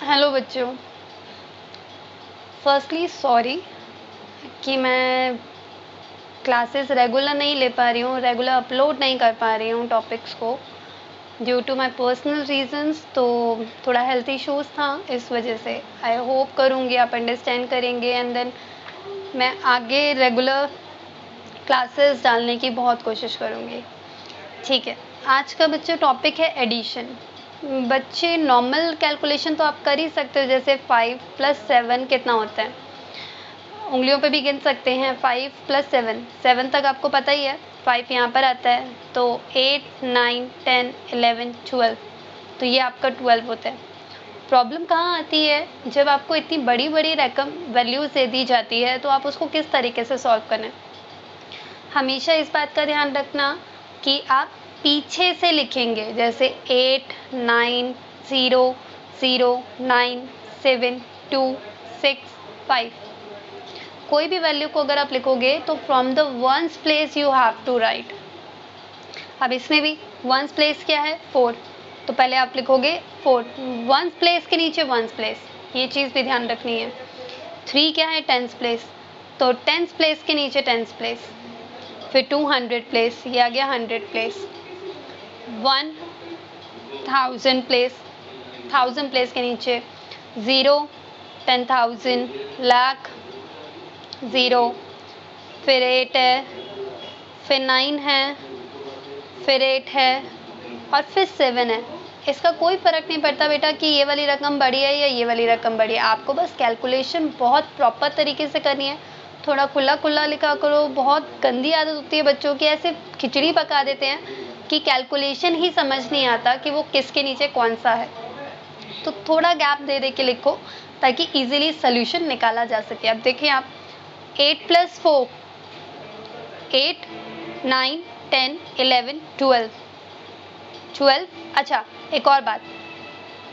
Hello बच्चों, firstly sorry कि मैं क्लासेस रेगुलर नहीं ले पा रही हूँ, रेगुलर अपलोड नहीं कर पा रही हूँ टॉपिक्स को due to my personal reasons. तो थोड़ा हेल्थ इश्यूज़ था, इस वजह से। आई होप करूँगी आप अंडरस्टैंड करेंगे एंड देन मैं आगे रेगुलर क्लासेस डालने की बहुत कोशिश करूँगी। ठीक है, आज का बच्चों टॉपिक है एडिशन। बच्चे नॉर्मल कैलकुलेशन तो आप कर ही सकते हो, जैसे 5 + 7 कितना होता है, उंगलियों पे भी गिन सकते हैं। 5 + 7, 7 तक आपको पता ही है, 5 यहाँ पर आता है, तो 8, 9, 10, 11, 12, तो ये आपका 12 होता है। प्रॉब्लम कहाँ आती है, जब आपको इतनी बड़ी बड़ी रकम वैल्यूज दे दी जाती है तो आप उसको किस तरीके से सॉल्व करें। हमेशा इस बात का ध्यान रखना कि आप पीछे से लिखेंगे, जैसे 8, 9, 0, 0, 9, 7, 2, 6, 5। कोई भी वैल्यू को अगर आप लिखोगे तो from the ones place you have to write. अब इसमें भी वंस प्लेस क्या है, 4, तो पहले आप लिखोगे 4, वंस प्लेस के नीचे वंस प्लेस, ये चीज़ भी ध्यान रखनी है। 3 क्या है, टेंस प्लेस, तो टेंस प्लेस के नीचे टेंस प्लेस। फिर 200 प्लेस, ये आ गया 100 प्लेस। 1000 प्लेस, 1000 प्लेस के नीचे 0, 10,000, लाख, 0, फिर 8 है, फिर 9 है, फिर 8 है और फिर 7 है। इसका कोई फ़र्क नहीं पड़ता बेटा कि ये वाली रकम बड़ी है या ये वाली रकम बड़ी है, आपको बस कैलकुलेशन बहुत प्रॉपर तरीके से करनी है। थोड़ा खुला खुला लिखा करो। बहुत गंदी आदत होती है बच्चों की, ऐसे खिचड़ी पका देते हैं कि कैलकुलेशन ही समझ नहीं आता कि वो किसके नीचे कौन सा है। तो थोड़ा गैप दे दे के लिखो ताकि इजीली सोल्यूशन निकाला जा सके। अब देखिए आप, 8 + 4, 8, 9, 10, 11, 12, 12। अच्छा, एक और बात,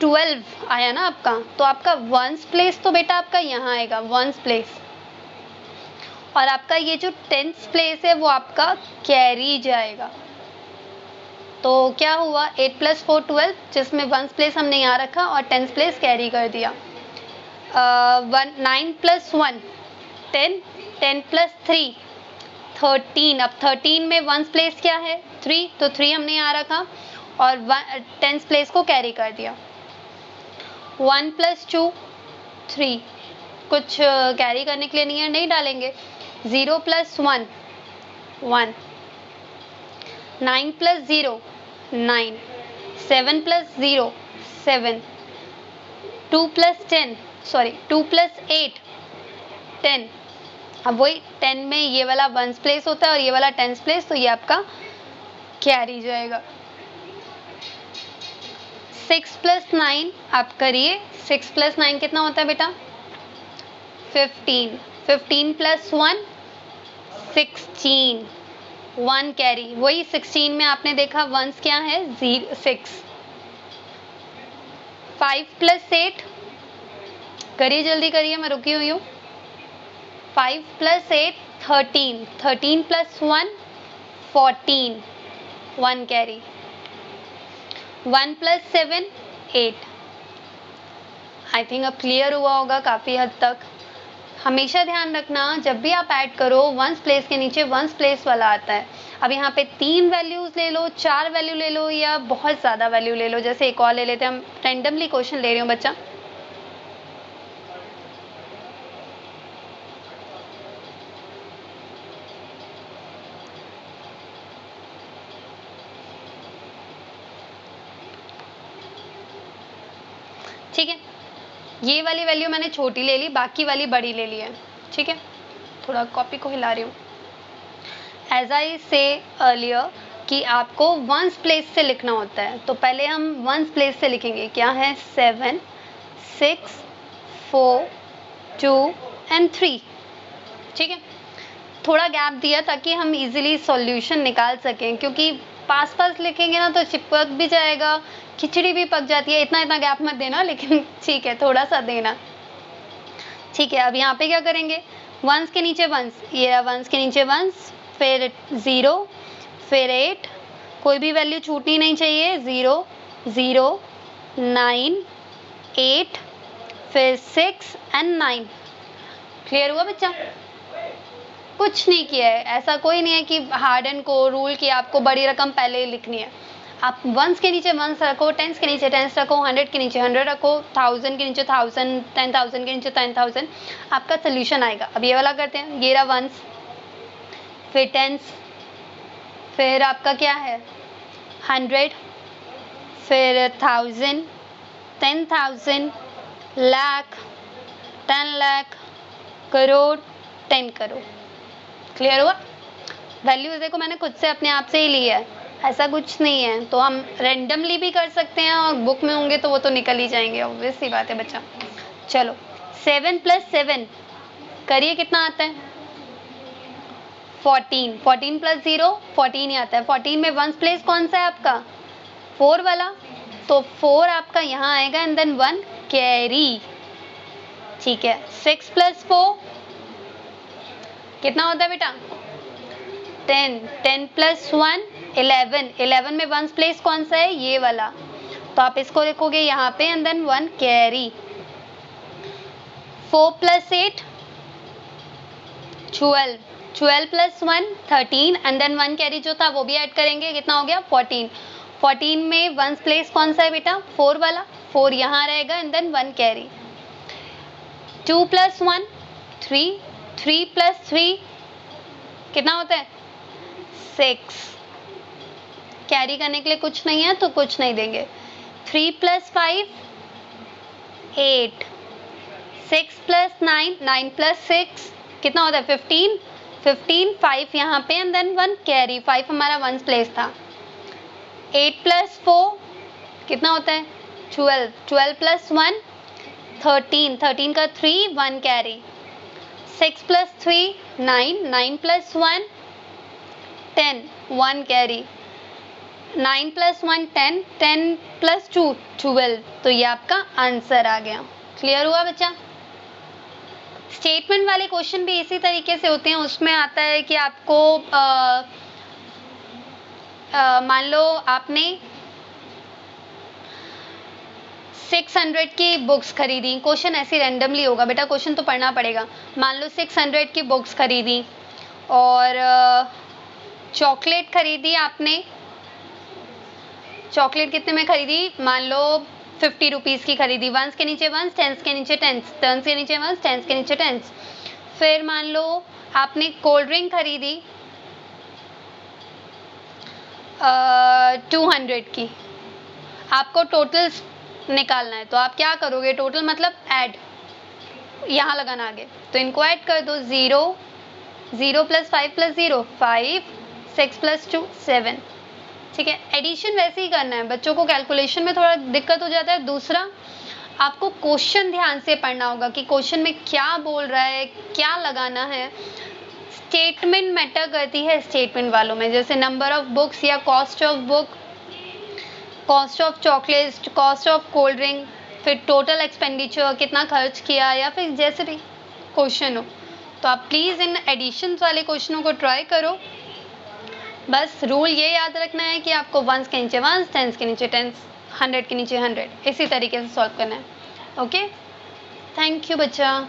12 आया ना आपका, तो आपका वंस प्लेस तो बेटा आपका यहाँ आएगा, वंस प्लेस, और आपका ये जो टेंस प्लेस है वो आपका कैरी जाएगा। तो क्या हुआ, 8 + 4 12, जिसमें वंस प्लेस हमने यहाँ रखा और टेंस प्लेस कैरी कर दिया। 9 + 1 10, 10 + 3 13। अब 13 में वंस प्लेस क्या है, 3, तो 3 हमने यहाँ रखा और टेंस प्लेस को कैरी कर दिया। 1 + 2 3, कुछ कैरी करने के लिए नहीं है, नहीं डालेंगे। 0 + 1 1, 9 + 0 9, 7 + 0 7, 2 + 10 सॉरी 2 + 8 10। अब वही 10 में ये वाला वंस प्लेस होता है और ये वाला टेंस प्लेस, तो ये आपका कैरी जाएगा। 6 + 9 आप करिए, 6 + 9 कितना होता है बेटा, 15, 15 + 1 16, 1 कैरी। वही 16 में आपने देखा वंस क्या है, 6। 5 + 8 करिए, जल्दी करिए, मैं रुकी हुई हूँ। 5 + 8 13, 13 + 1 14, 1 कैरी। 1 + 7 8। आई थिंक अब क्लियर हुआ होगा काफ़ी हद तक। हमेशा ध्यान रखना, जब भी आप ऐड करो वंस प्लेस के नीचे वंस प्लेस वाला आता है। अब यहाँ पे 3 वैल्यूज ले लो, 4 वैल्यू ले लो या बहुत ज़्यादा वैल्यू ले लो। जैसे एक और ले लेते हैं, हम रेंडमली क्वेश्चन ले रही हूँ बच्चा। ठीक है, ये वाली वैल्यू मैंने छोटी ले ली, बाकी वाली बड़ी ले ली है। ठीक है, थोड़ा कॉपी को हिला रही हूँ। एज आई से अर्लियर कि आपको वंस प्लेस से लिखना होता है, तो पहले हम वंस प्लेस से लिखेंगे। क्या है, 7, 6, 4, 2 एंड 3। ठीक है, थोड़ा गैप दिया ताकि हम इजीली सॉल्यूशन निकाल सकें, क्योंकि पास पास लिखेंगे ना तो चिपक भी जाएगा, खिचड़ी भी पक जाती है। इतना इतना गैप मत देना, लेकिन ठीक है थोड़ा सा देना। ठीक है, अब यहाँ पे क्या करेंगे, वंस के नीचे वंस, ये वंस के नीचे वंस, फिर 0, फिर 8, कोई भी वैल्यू छूटनी नहीं चाहिए। 0 0 9 8 फिर 6 एंड 9। क्लियर हुआ बच्चा? कुछ नहीं किया है, ऐसा कोई नहीं है कि हार्ड एंड कोर रूल की आपको बड़ी रकम पहले ही लिखनी है। आप वंस के नीचे वंस रखो, टेंस के नीचे टेंस रखो, 100 के नीचे 100 रखो, 1000 के नीचे 1000, 10,000 के नीचे 10,000, आपका सोल्यूशन आएगा। अब ये वाला करते हैं, ये रहा वंस, फिर टेंस, फिर आपका क्या है 100, फिर 1000, 10,000, लाख, 10 लाख, करोड़, 10 करोड़। क्लियर हुआ? वैल्यूज देखो मैंने खुद से अपने आप से ही ली है, ऐसा कुछ नहीं है। तो हम रेंडमली भी कर सकते हैं और बुक में होंगे तो वो तो निकल ही जाएंगे, ऑब्वियस सी बात है बच्चा। चलो 7 + 7 करिए, कितना आता है 14। 14 + 0 14 ही आता है। 14 में वंस प्लेस कौन सा है आपका 4 वाला, तो 4 आपका यहाँ आएगा एंड देन 1 कैरी। ठीक है, 6 + 4 कितना होता है बेटा 10। 10 + 1 11। 11 में वंस प्लेस कौन सा है ये वाला, तो आप इसको लिखोगे यहाँ पे and then 1 carry. 4 + 8 12। 12 + 1 13 and then 1 carry जो था वो भी ऐड करेंगे, कितना हो गया 14। 14 में वंस प्लेस कौन सा है बेटा 4 वाला, 4 यहाँ रहेगा एंड देन 1 कैरी। 2 + 1 3। 3 + 3 कितना होता है 6। कैरी करने के लिए कुछ नहीं है तो कुछ नहीं देंगे। 3 + 5 8। 6 + 9 9 + 6 कितना होता है 15। 15 5 यहाँ पे एंड देन 1 कैरी, 5 हमारा वंस प्लेस था। 8 + 4 कितना होता है 12। 12 + 1 13। 13 का 3 1 कैरी। 6 + 3 9। 9 + 1 10 1 कैरी। 9 + 1 10। 10 + 2 12। तो ये आपका आंसर आ गया। क्लियर हुआ बच्चा? स्टेटमेंट वाले क्वेश्चन भी इसी तरीके से होते हैं। उसमें आता है कि आपको मान लो आपने 600 की बुक्स खरीदी, क्वेश्चन ऐसे रैंडमली होगा बेटा, क्वेश्चन तो पढ़ना पड़ेगा। मान लो 600 की बुक्स खरीदी और चॉकलेट खरीदी आपने। चॉकलेट कितने में खरीदी, मान लो 50 रुपीज़ की खरीदी। वंस के नीचे वंस, टेंस के नीचे टेंस, टर्न्स के नीचे वंस, टेंस के नीचे टेंस। फिर मान लो आपने कोल्ड ड्रिंक खरीदी 200 की, आपको टोटल निकालना है। तो आप क्या करोगे, टोटल मतलब ऐड, यहाँ लगाना आगे, तो इनको ऐड कर दो। 0 0 + 5 + 0 5 6 + 2 7। ठीक है, एडिशन वैसे ही करना है। बच्चों को कैलकुलेशन में थोड़ा दिक्कत हो जाता है। दूसरा, आपको क्वेश्चन ध्यान से पढ़ना होगा कि क्वेश्चन में क्या बोल रहा है, क्या लगाना है। स्टेटमेंट मैटर करती है स्टेटमेंट वालों में, जैसे नंबर ऑफ बुक्स या cost of book, cost of chocolate, cost of cold drink, फिर टोटल एक्सपेंडिचर कितना खर्च किया, या फिर जैसे भी क्वेश्चन हो। तो आप प्लीज़ इन एडिशन वाले क्वेश्चनों को ट्राई करो। बस रूल ये याद रखना है कि आपको वंस के नीचे वंस, टेंस के नीचे टेंस, 100 के नीचे 100, इसी तरीके से सॉल्व करना है। ओके, थैंक यू बच्चा।